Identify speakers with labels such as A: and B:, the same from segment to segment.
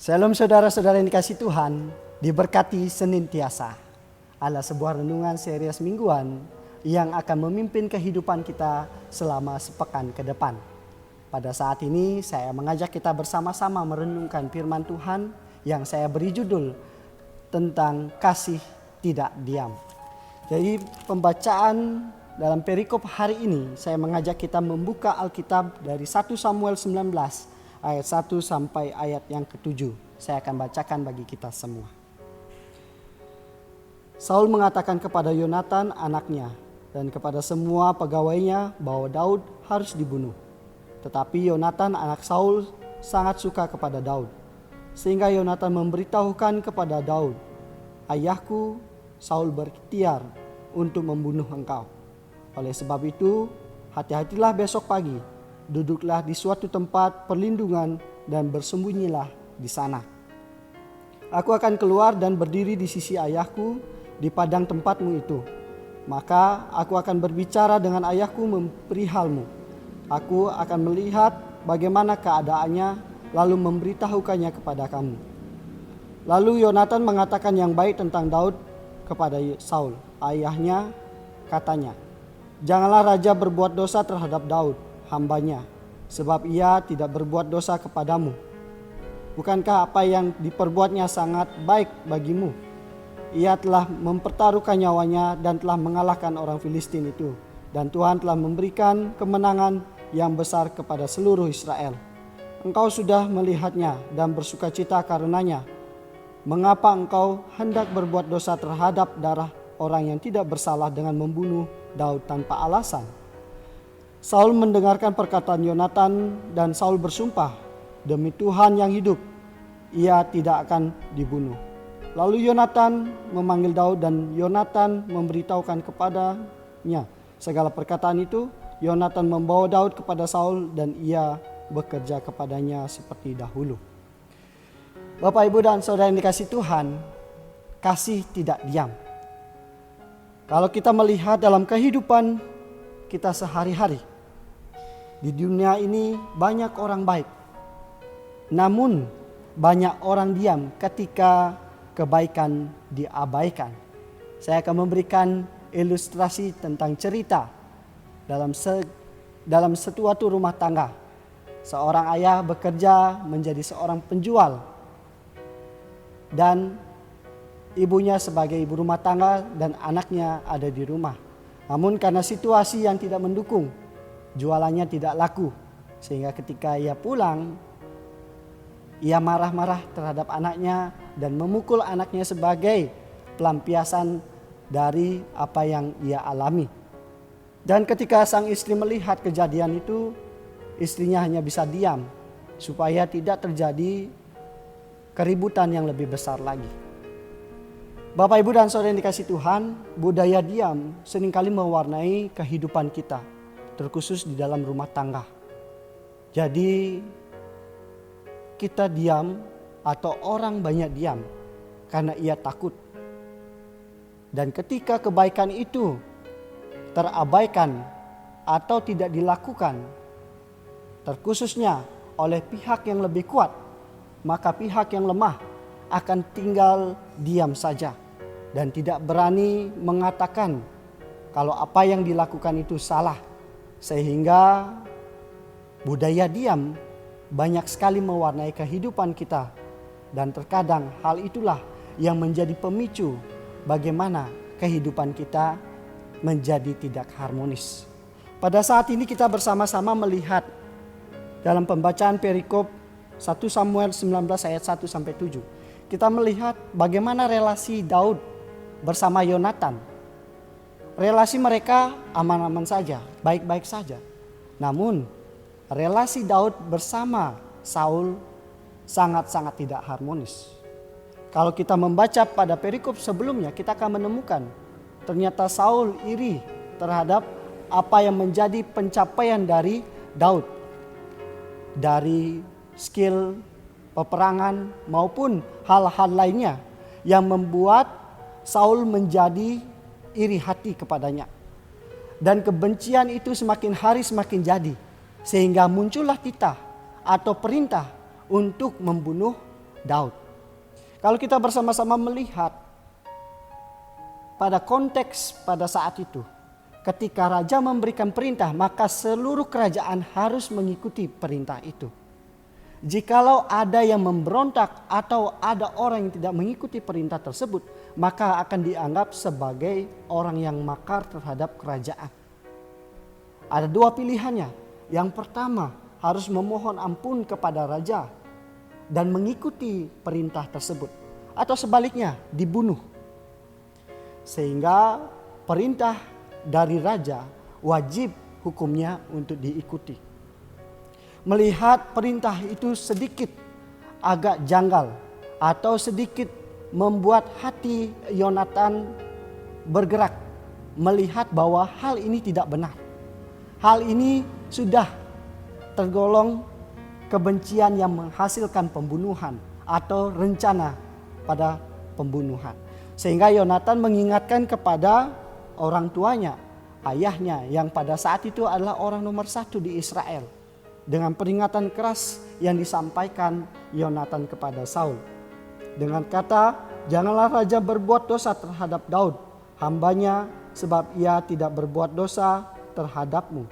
A: Shalom saudara-saudara yang dikasih Tuhan, diberkati senantiasa. Adalah sebuah renungan series mingguan yang akan memimpin kehidupan kita selama sepekan ke depan. Pada saat ini saya mengajak kita bersama-sama merenungkan firman Tuhan yang saya beri judul tentang kasih tidak diam. Jadi pembacaan dalam perikop hari ini saya mengajak kita membuka Alkitab dari 1 Samuel 19 ayat 1 sampai ayat yang ke-7. Saya akan bacakan bagi kita semua. Saul mengatakan kepada Yonatan anaknya dan kepada semua pegawainya bahwa Daud harus dibunuh. Tetapi Yonatan anak Saul sangat suka kepada Daud. Sehingga Yonatan memberitahukan kepada Daud, "Ayahku Saul berikhtiar untuk membunuh engkau. Oleh sebab itu, hati-hatilah besok pagi. Duduklah di suatu tempat perlindungan dan bersembunyilah di sana. Aku akan keluar dan berdiri di sisi ayahku di padang tempatmu itu. Maka aku akan berbicara dengan ayahku memperihalmu. Aku akan melihat bagaimana keadaannya lalu memberitahukannya kepada kamu." Lalu Yonatan mengatakan yang baik tentang Daud kepada Saul, ayahnya, katanya, "Janganlah raja berbuat dosa terhadap Daud, hambanya, sebab ia tidak berbuat dosa kepadamu. Bukankah apa yang diperbuatnya sangat baik bagimu? Ia telah mempertaruhkan nyawanya dan telah mengalahkan orang Filistin itu. Dan Tuhan telah memberikan kemenangan yang besar kepada seluruh Israel. Engkau sudah melihatnya dan bersukacita karenanya. Mengapa engkau hendak berbuat dosa terhadap darah orang yang tidak bersalah dengan membunuh Daud tanpa alasan?" Saul mendengarkan perkataan Yonatan dan Saul bersumpah, "Demi Tuhan yang hidup, ia tidak akan dibunuh." Lalu Yonatan memanggil Daud dan Yonatan memberitahukan kepadanya segala perkataan itu. Yonatan membawa Daud kepada Saul dan ia bekerja kepadanya seperti dahulu. Bapak, Ibu, dan saudara yang dikasih Tuhan, kasih tidak diam. Kalau kita melihat dalam kehidupan kita sehari-hari, di dunia ini banyak orang baik, namun banyak orang diam ketika kebaikan diabaikan. Saya akan memberikan ilustrasi tentang cerita dalam suatu rumah tangga. Seorang ayah bekerja menjadi seorang penjual dan ibunya sebagai ibu rumah tangga dan anaknya ada di rumah. Namun karena situasi yang tidak mendukung, jualannya tidak laku, sehingga ketika ia pulang, ia marah-marah terhadap anaknya dan memukul anaknya sebagai pelampiasan dari apa yang ia alami. Dan ketika sang istri melihat kejadian itu, istrinya hanya bisa diam supaya tidak terjadi keributan yang lebih besar lagi. Bapak, Ibu, dan saudara yang dikasih Tuhan, budaya diam seringkali mewarnai kehidupan kita, terkhusus di dalam rumah tangga. Jadi kita diam atau orang banyak diam karena ia takut. Dan ketika kebaikan itu terabaikan atau tidak dilakukan, terkhususnya oleh pihak yang lebih kuat, maka pihak yang lemah akan tinggal diam saja dan tidak berani mengatakan kalau apa yang dilakukan itu salah. Sehingga budaya diam banyak sekali mewarnai kehidupan kita, dan terkadang hal itulah yang menjadi pemicu bagaimana kehidupan kita menjadi tidak harmonis. Pada saat ini kita bersama-sama melihat dalam pembacaan perikop 1 Samuel 19 ayat 1 sampai 7. Kita melihat bagaimana relasi Daud bersama Yonatan. Relasi mereka aman-aman saja, baik-baik saja. Namun relasi Daud bersama Saul sangat-sangat tidak harmonis. Kalau kita membaca pada perikop sebelumnya, kita akan menemukan ternyata Saul iri terhadap apa yang menjadi pencapaian dari Daud. Dari skill peperangan maupun hal-hal lainnya yang membuat Saul menjadi iri hati kepadanya. Dan kebencian itu semakin hari semakin jadi, sehingga muncullah titah atau perintah untuk membunuh Daud. Kalau kita bersama-sama melihat pada konteks pada saat itu, ketika raja memberikan perintah, maka seluruh kerajaan harus mengikuti perintah itu. Jikalau ada yang memberontak atau ada orang yang tidak mengikuti perintah tersebut, maka akan dianggap sebagai orang yang makar terhadap kerajaan. Ada dua pilihannya. Yang pertama, harus memohon ampun kepada raja dan mengikuti perintah tersebut. Atau sebaliknya, dibunuh. Sehingga perintah dari raja wajib hukumnya untuk diikuti. Melihat perintah itu sedikit agak janggal atau sedikit membuat hati Yonatan bergerak, melihat bahwa hal ini tidak benar. Hal ini sudah tergolong kebencian yang menghasilkan pembunuhan atau rencana pada pembunuhan. Sehingga Yonatan mengingatkan kepada orang tuanya, ayahnya yang pada saat itu adalah orang nomor 1 di Israel. Dengan peringatan keras yang disampaikan Yonatan kepada Saul. Dengan kata, janganlah raja berbuat dosa terhadap Daud, hambanya, sebab ia tidak berbuat dosa terhadapmu.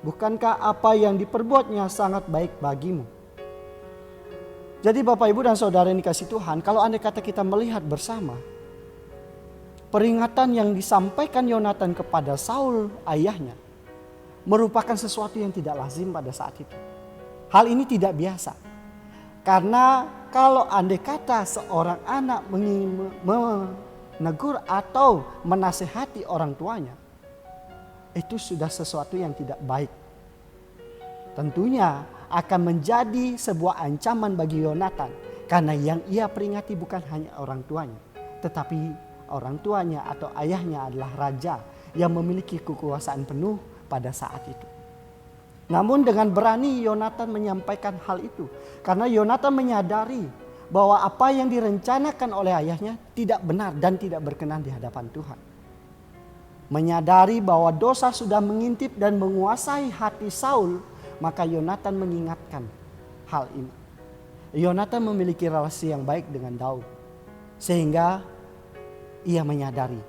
A: Bukankah apa yang diperbuatnya sangat baik bagimu? Jadi Bapak Ibu dan Saudara yang dikasihi Tuhan, kalau andai kata kita melihat bersama, peringatan yang disampaikan Yonatan kepada Saul ayahnya merupakan sesuatu yang tidak lazim pada saat itu. Hal ini tidak biasa. Karena kalau andai kata seorang anak menegur atau menasehati orang tuanya, itu sudah sesuatu yang tidak baik. Tentunya akan menjadi sebuah ancaman bagi Yonatan. Karena yang ia peringati bukan hanya orang tuanya, tetapi orang tuanya atau ayahnya adalah raja yang memiliki kekuasaan penuh pada saat itu. Namun dengan berani Yonatan menyampaikan hal itu. Karena Yonatan menyadari bahwa apa yang direncanakan oleh ayahnya tidak benar dan tidak berkenan di hadapan Tuhan. Menyadari bahwa dosa sudah mengintip dan menguasai hati Saul, maka Yonatan mengingatkan hal ini. Yonatan memiliki relasi yang baik dengan Daud. Sehingga ia menyadari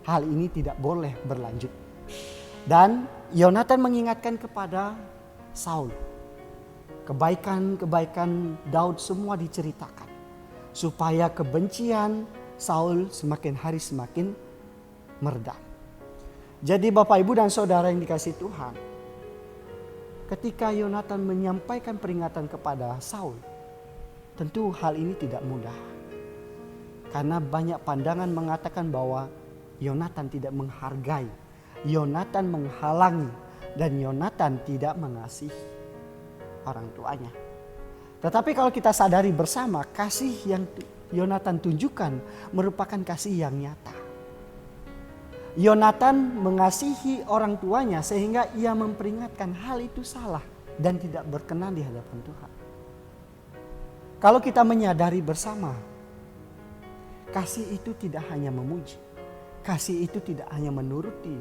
A: hal ini tidak boleh berlanjut. Dan Yonatan mengingatkan kepada Saul. Kebaikan-kebaikan Daud semua diceritakan. Supaya kebencian Saul semakin hari semakin meredah. Jadi Bapak Ibu dan Saudara yang dikasihi Tuhan. Ketika Yonatan menyampaikan peringatan kepada Saul. Tentu hal ini tidak mudah. Karena banyak pandangan mengatakan bahwa Yonatan tidak menghargai, Yonatan menghalangi, dan Yonatan tidak mengasihi orang tuanya. Tetapi kalau kita sadari bersama, kasih yang Yonatan tunjukkan merupakan kasih yang nyata. Yonatan mengasihi orang tuanya sehingga ia memperingatkan hal itu salah dan tidak berkenan di hadapan Tuhan. Kalau kita menyadari bersama, kasih itu tidak hanya memuji, kasih itu tidak hanya menuruti,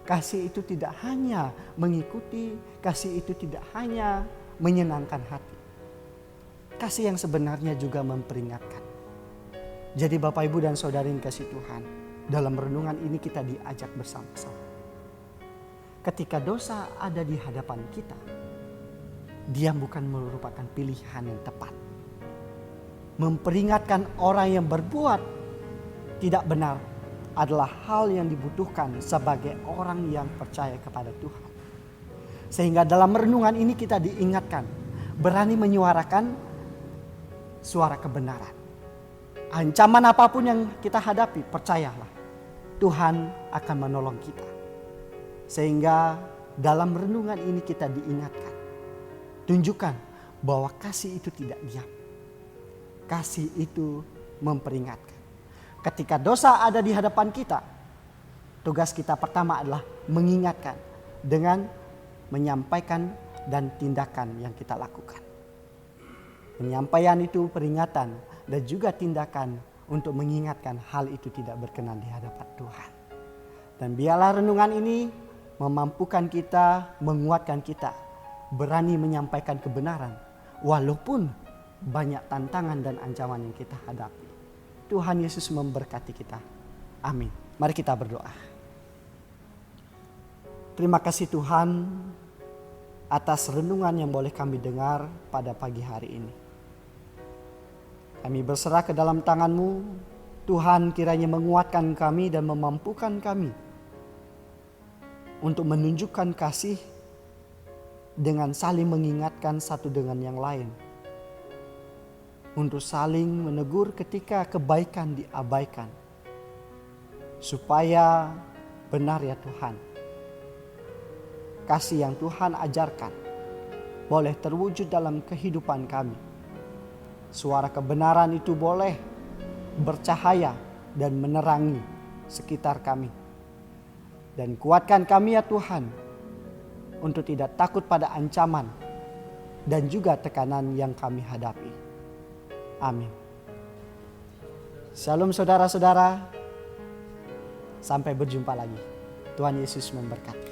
A: kasih itu tidak hanya mengikuti, kasih itu tidak hanya menyenangkan hati. Kasih yang sebenarnya juga memperingatkan. Jadi Bapak Ibu dan Saudara yang kasih Tuhan, dalam renungan ini kita diajak bersama-sama. Ketika dosa ada di hadapan kita, dia bukan merupakan pilihan yang tepat. Memperingatkan orang yang berbuat tidak benar adalah hal yang dibutuhkan sebagai orang yang percaya kepada Tuhan. Sehingga dalam renungan ini kita diingatkan, berani menyuarakan suara kebenaran. Ancaman apapun yang kita hadapi, percayalah, Tuhan akan menolong kita. Sehingga dalam renungan ini kita diingatkan, tunjukkan bahwa kasih itu tidak diam. Kasih itu memperingatkan. Ketika dosa ada di hadapan kita, tugas kita pertama adalah mengingatkan dengan menyampaikan dan tindakan yang kita lakukan. Penyampaian itu peringatan dan juga tindakan untuk mengingatkan hal itu tidak berkenan di hadapan Tuhan. Dan biarlah renungan ini memampukan kita, menguatkan kita, berani menyampaikan kebenaran walaupun banyak tantangan dan ancaman yang kita hadapi. Tuhan Yesus memberkati kita. Amin. Mari kita berdoa. Terima kasih Tuhan atas renungan yang boleh kami dengar pada pagi hari ini. Kami berserah ke dalam tangan-Mu. Tuhan kiranya menguatkan kami dan memampukan kami untuk menunjukkan kasih dengan saling mengingatkan satu dengan yang lain. Untuk saling menegur ketika kebaikan diabaikan. Supaya benar ya Tuhan, kasih yang Tuhan ajarkan boleh terwujud dalam kehidupan kami. Suara kebenaran itu boleh bercahaya dan menerangi sekitar kami. Dan kuatkan kami ya Tuhan untuk tidak takut pada ancaman dan juga tekanan yang kami hadapi. Amin. Shalom saudara-saudara. Sampai berjumpa lagi. Tuhan Yesus memberkati.